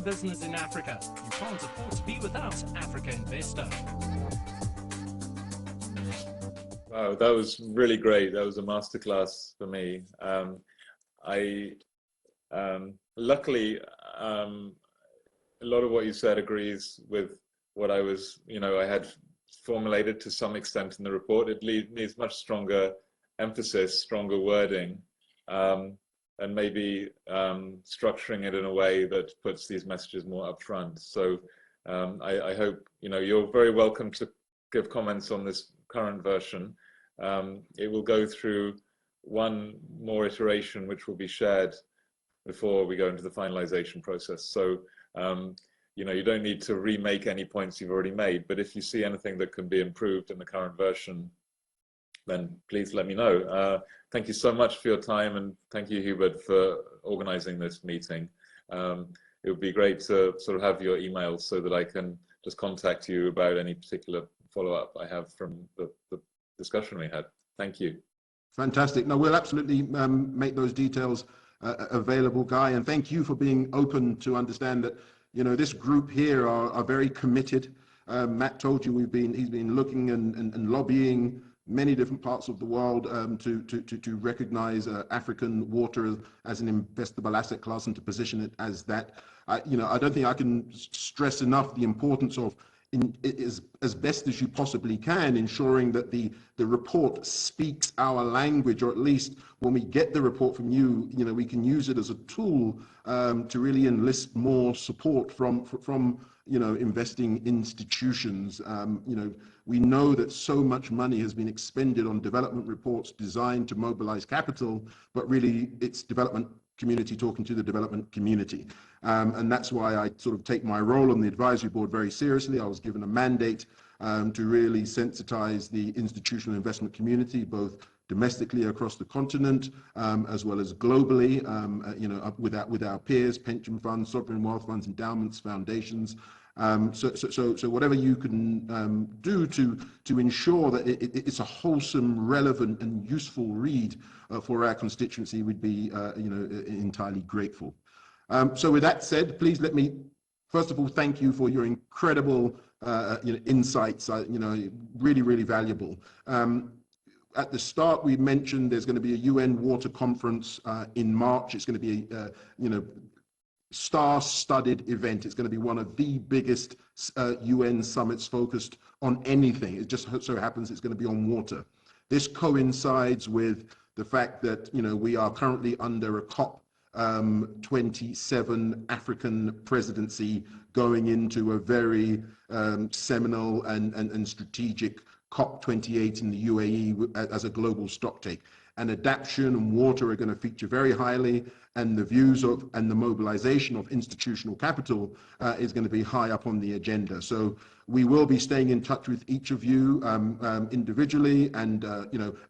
business in Africa. You can't afford to be without Africa Investor. Wow, that was really great. That was a masterclass for me. I luckily a lot of what you said agrees with what I was, I had formulated to some extent in the report. It needs much stronger emphasis, stronger wording, and maybe structuring it in a way that puts these messages more upfront. So I hope, you're very welcome to give comments on this current version. It will go through one more iteration, which will be shared before we go into the finalization process. So, you don't need to remake any points you've already made, but if you see anything that can be improved in the current version, then please let me know. Thank you so much for your time, and thank you, Hubert, for organizing this meeting. It would be great to sort of have your emails so that I can just contact you about any particular follow-up I have from the discussion we had. Thank you. Fantastic. No, we'll absolutely make those details available, Guy, and thank you for being open to understand that, this group here are very committed. Matt told you he's been looking and lobbying many different parts of the world to recognize African water as an investable asset class and to position it as that. I don't think I can stress enough the importance of, as best as you possibly can, ensuring that the report speaks our language, or at least when we get the report from you, we can use it as a tool to really enlist more support from investing institutions. We know that so much money has been expended on development reports designed to mobilize capital, but really it's development community talking to the development community. And that's why I sort of take my role on the advisory board very seriously. I was given a mandate to really sensitize the institutional investment community, both domestically across the continent, as well as globally, with our peers, pension funds, sovereign wealth funds, endowments, foundations. So whatever you can do to ensure that it's a wholesome, relevant, and useful read for our constituency, would be entirely grateful. So with that said, please let me first of all thank you for your incredible insights. Really, really valuable. At the start, we mentioned there's going to be a UN water conference in March. It's going to be star-studded event. It's going to be one of the biggest UN summits focused on anything. It just so happens it's going to be on water. This coincides with the fact that we are currently under a COP27 African presidency, going into a very seminal and strategic COP28 in the UAE as a global stocktake. And adaptation and water are going to feature very highly, and the views of and the mobilization of institutional capital is going to be high up on the agenda. So we will be staying in touch with each of you individually and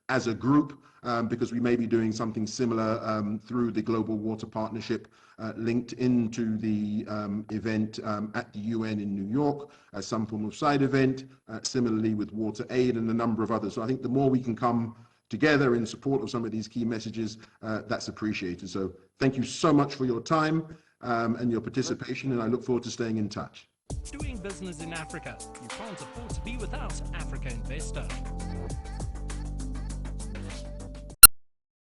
as a group, because we may be doing something similar through the Global Water Partnership linked into the event at the UN in New York as some form of side event, similarly with Water Aid and a number of others. So I think the more we can come together in support of some of these key messages, that's appreciated. So thank you so much for your time and your participation, and I look forward to staying in touch. Doing business in Africa. You can't afford to be without Africa Investor.